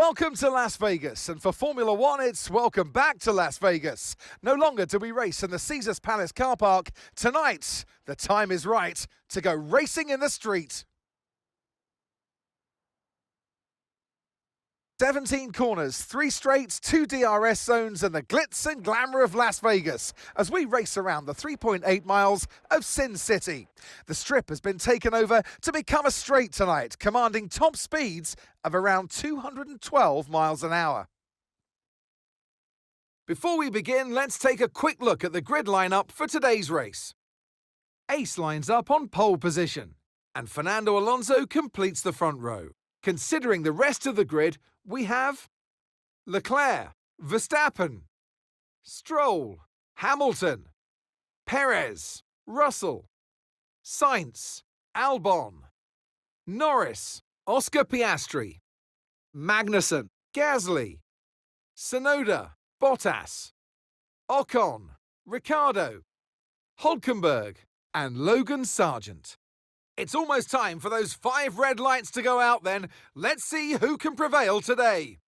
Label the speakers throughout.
Speaker 1: Welcome to Las Vegas, and for Formula One, it's welcome back to Las Vegas. No longer do we race in the Caesars Palace car park. Tonight, the time is right to go racing in the street. 17 corners, 3 straights, 2 DRS zones, and the glitz and glamour of Las Vegas as we race around the 3.8 miles of Sin City. The strip has been taken over to become a straight tonight, commanding top speeds of around 212 miles an hour. Before we begin, let's take a quick look at the grid lineup for today's race. Ace lines up on pole position, and Fernando Alonso completes the front row. Considering the rest of the grid, we have Leclerc, Verstappen, Stroll, Hamilton, Perez, Russell, Sainz, Albon, Norris, Oscar Piastri, Magnussen, Gasly, Tsunoda, Bottas, Ocon, Ricciardo, Hülkenberg, and Logan Sargent. It's almost time for those 5 red lights to go out then. Let's see who can prevail today.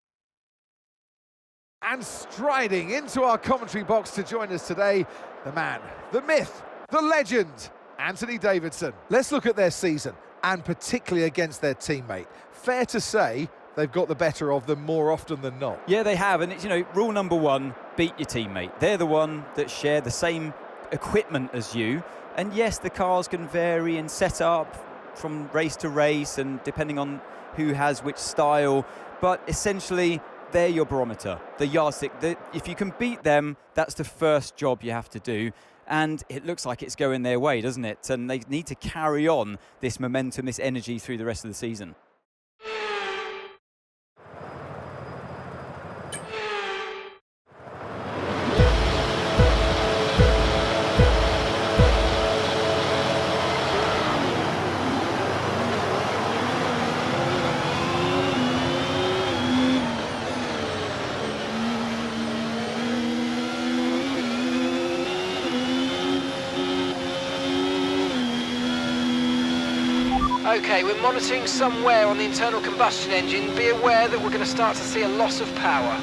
Speaker 1: And striding into our commentary box to join us today, the man, the myth, the legend, Anthony Davidson. Let's look at their season, and particularly against their teammate. Fair to say they've got the better of them more often than not.
Speaker 2: Yeah, they have, and it's, rule number 1, beat your teammate. They're the one that share the same equipment as you. And yes, the cars can vary and set up from race to race and depending on who has which style, but essentially they're your barometer, the yardstick. If you can beat them, that's the first job you have to do. And it looks like it's going their way, doesn't it? And they need to carry on this momentum, this energy through the rest of the season.
Speaker 3: Okay, we're monitoring some wear on the internal combustion engine. Be aware that we're going to start to see a loss of power.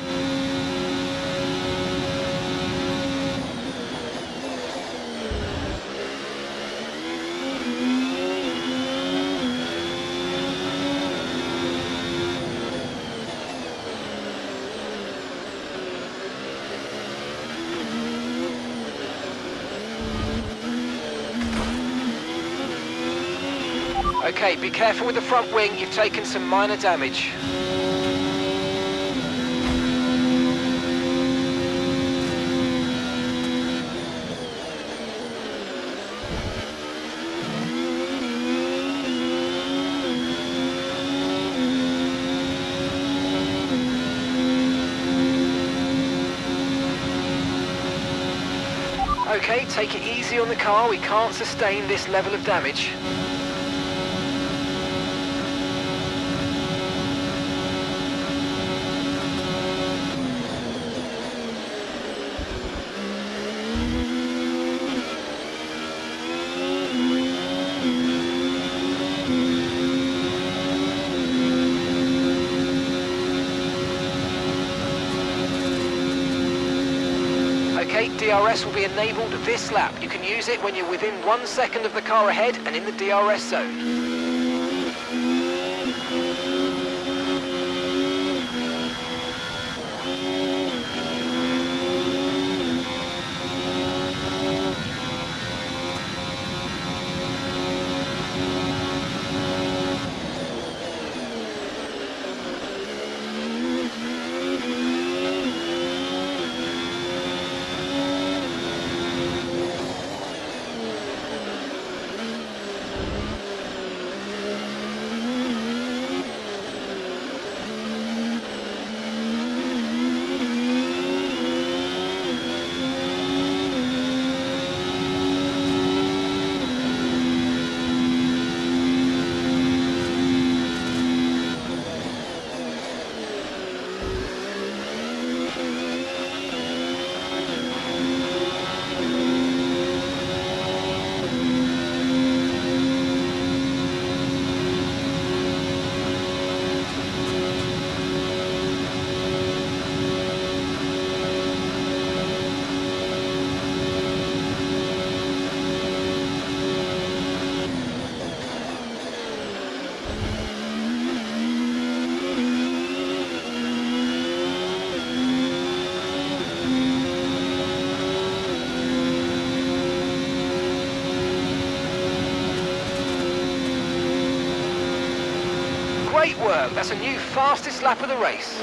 Speaker 3: Okay, be careful with the front wing, you've taken some minor damage. Okay, take it easy on the car, we can't sustain this level of damage. Okay, DRS will be enabled this lap. You can use it when you're within 1 second of the car ahead and in the DRS zone. Great work, that's a new fastest lap of the race.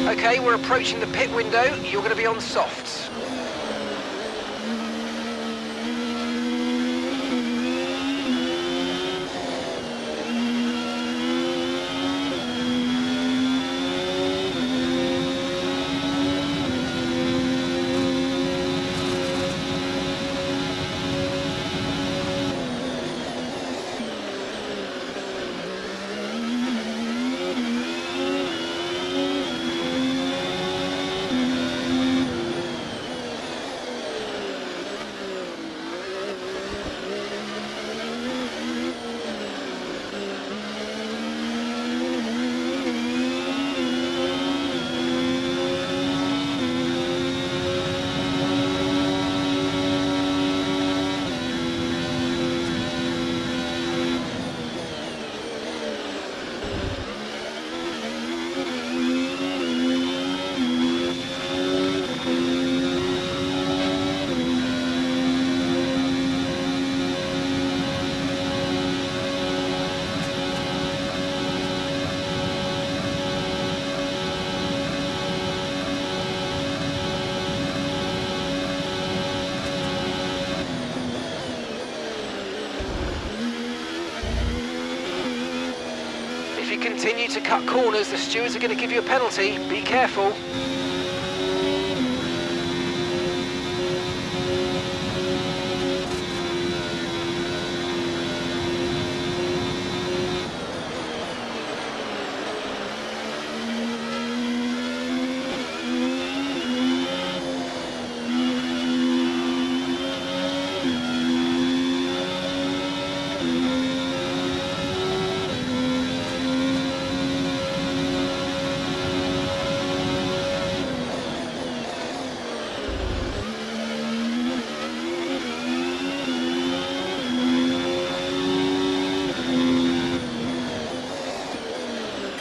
Speaker 3: Okay, we're approaching the pit window. You're going to be on softs. If you continue to cut corners, the stewards are going to give you a penalty. Be careful.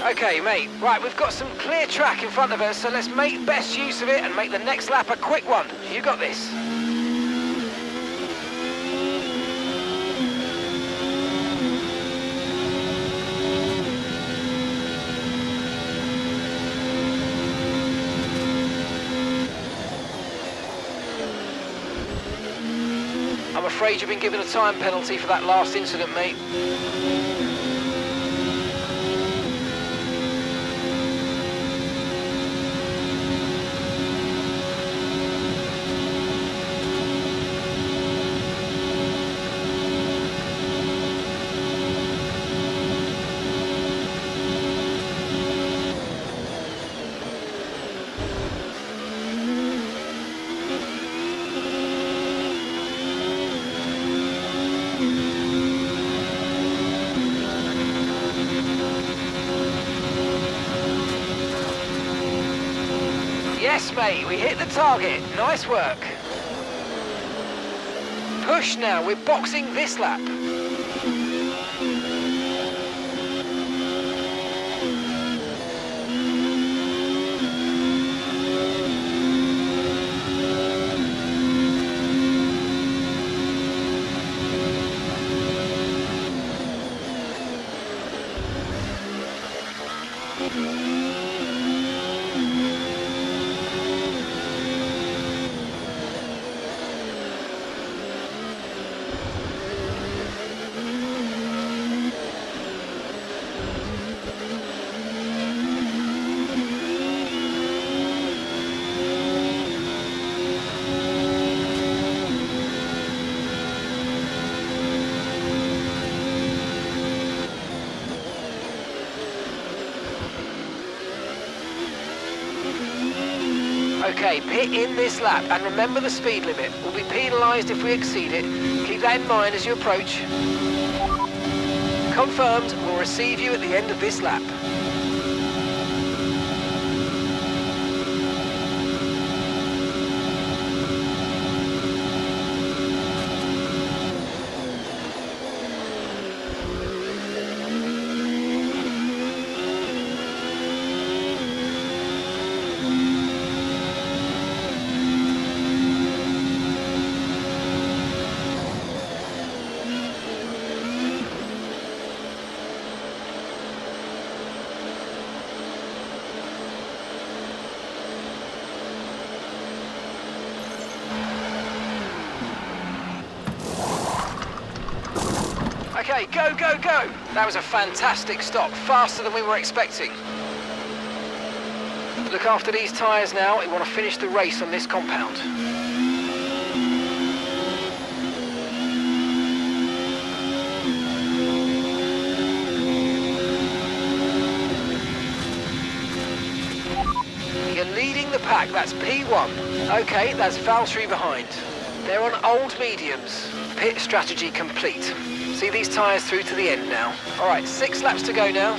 Speaker 3: Okay, mate. Right, we've got some clear track in front of us, so let's make best use of it and make the next lap a quick one. You got this. I'm afraid you've been given a time penalty for that last incident, mate. Yes, mate, we hit the target. Nice work. Push now, we're boxing this lap. Okay, pit in this lap and remember the speed limit. We'll be penalised if we exceed it. Keep that in mind as you approach. Confirmed, we'll receive you at the end of this lap. Okay, go, go, go! That was a fantastic stop, faster than we were expecting. Look after these tyres now, we want to finish the race on this compound. You're leading the pack, that's P1. Okay, that's Valtteri behind. They're on old mediums. Pit strategy complete. See these tyres through to the end now. All right, 6 laps to go now.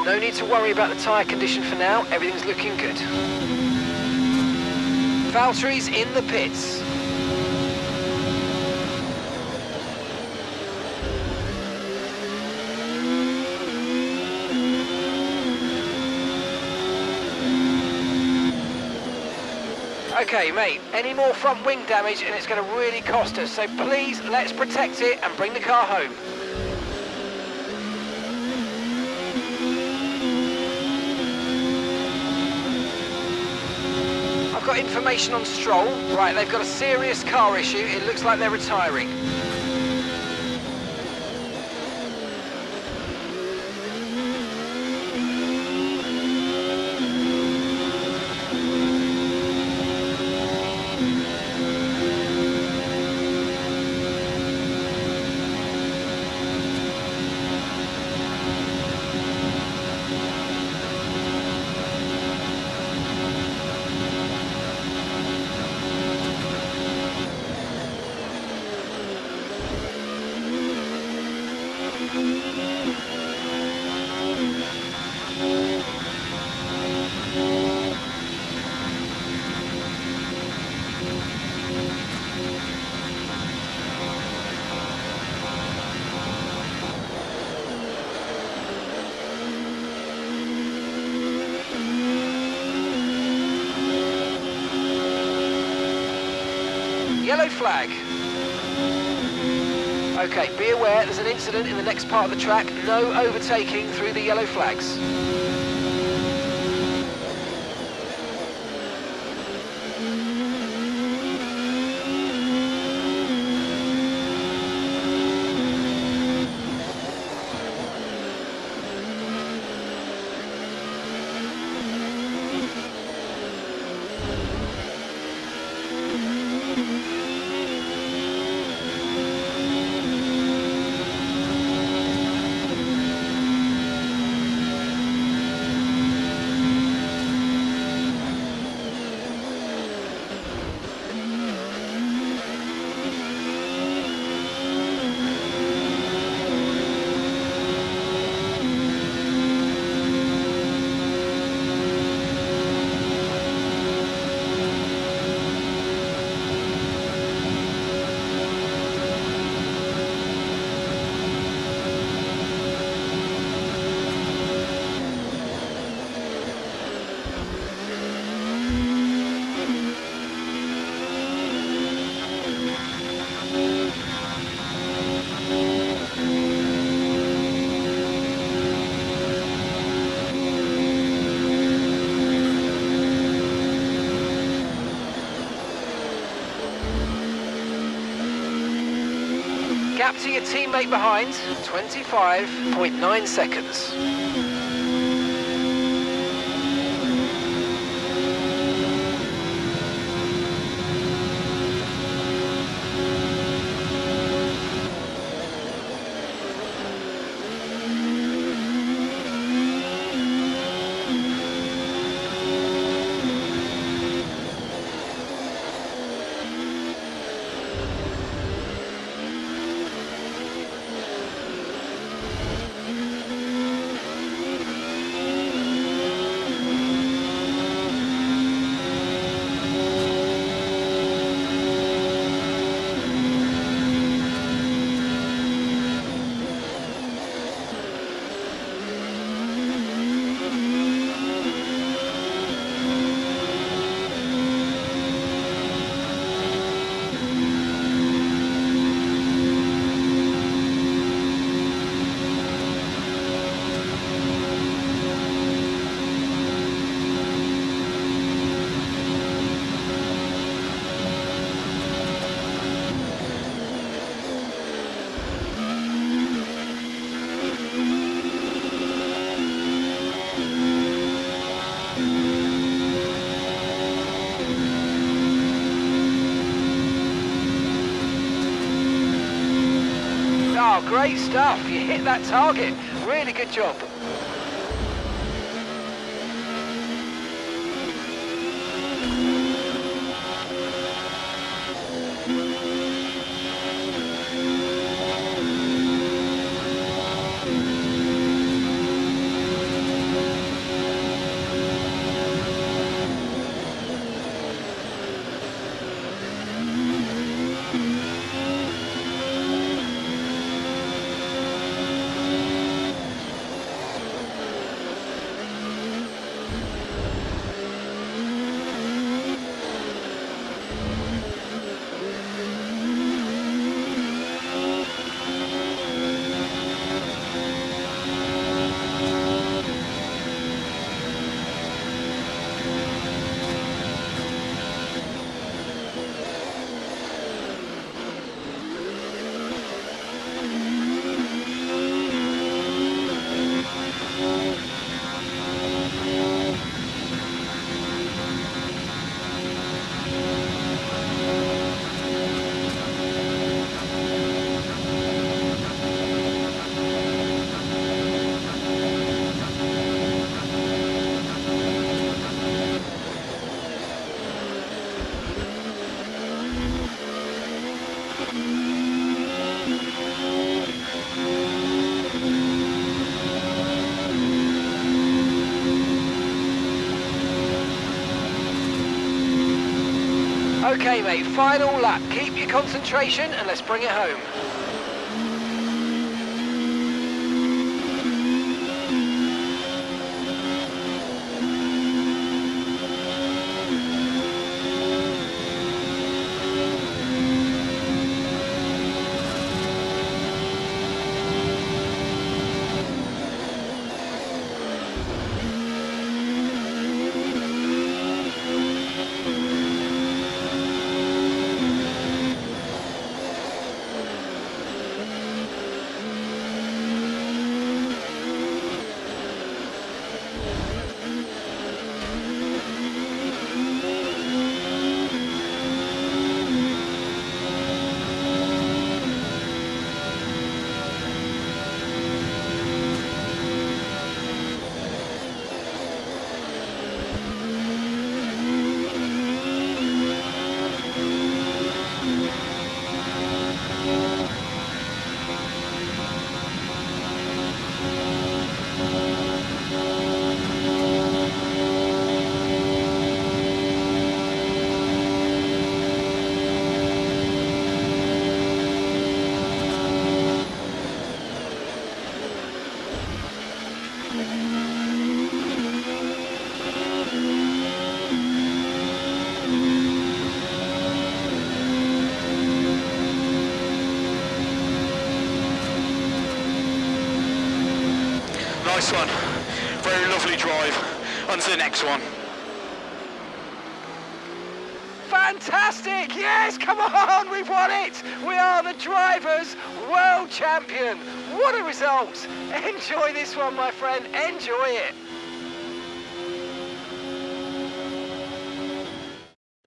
Speaker 3: No need to worry about the tyre condition for now, everything's looking good. Valtteri's in the pits. Okay, mate, any more front wing damage and it's going to really cost us, so please let's protect it and bring the car home. I've got information on Stroll. Right, they've got a serious car issue. It looks like they're retiring. Yellow flag. Okay, be aware there's an incident in the next part of the track. No overtaking through the yellow flags. Gap to your teammate behind, 25.9 seconds. Oh, great stuff. You hit that target. Really good job. Okay, mate, final lap. Keep your concentration and let's bring it home.
Speaker 4: Nice one. Very lovely drive. On to the next one.
Speaker 3: Fantastic! Yes, come on, we've won it! We are the Drivers' World Champion! What a result! Enjoy this one, my friend, enjoy it!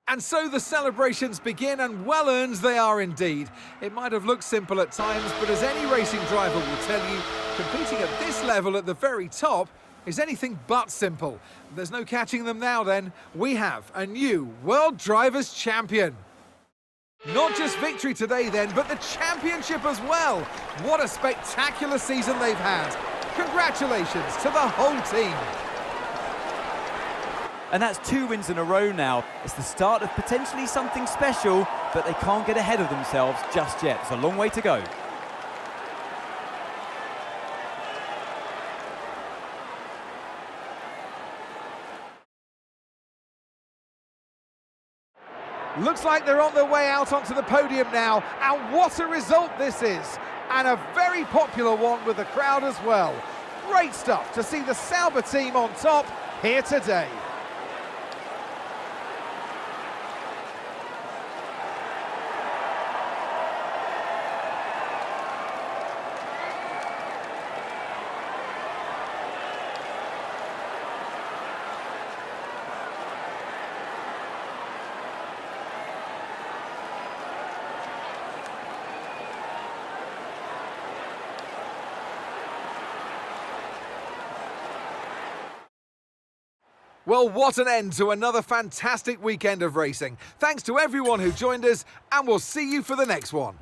Speaker 1: And so the celebrations begin, and well-earned they are indeed. It might have looked simple at times, but as any racing driver will tell you, competing at this level at the very top is anything but simple. There's no catching them now then. We have a new World Drivers' Champion. Not just victory today then, but the championship as well. What a spectacular season they've had. Congratulations to the whole team.
Speaker 2: And that's 2 wins in a row now. It's the start of potentially something special, but they can't get ahead of themselves just yet. It's a long way to go.
Speaker 1: Looks like they're on their way out onto the podium now, and what a result this is, and a very popular one with the crowd as well. Great stuff to see the Sauber team on top here today. Well, what an end to another fantastic weekend of racing. Thanks to everyone who joined us, and we'll see you for the next one.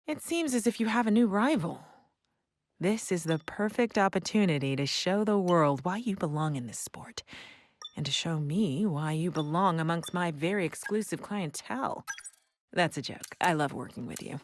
Speaker 5: It seems as if you have a new rival. This is the perfect opportunity to show the world why you belong in this sport, and to show me why you belong amongst my very exclusive clientele. That's a joke. I love working with you.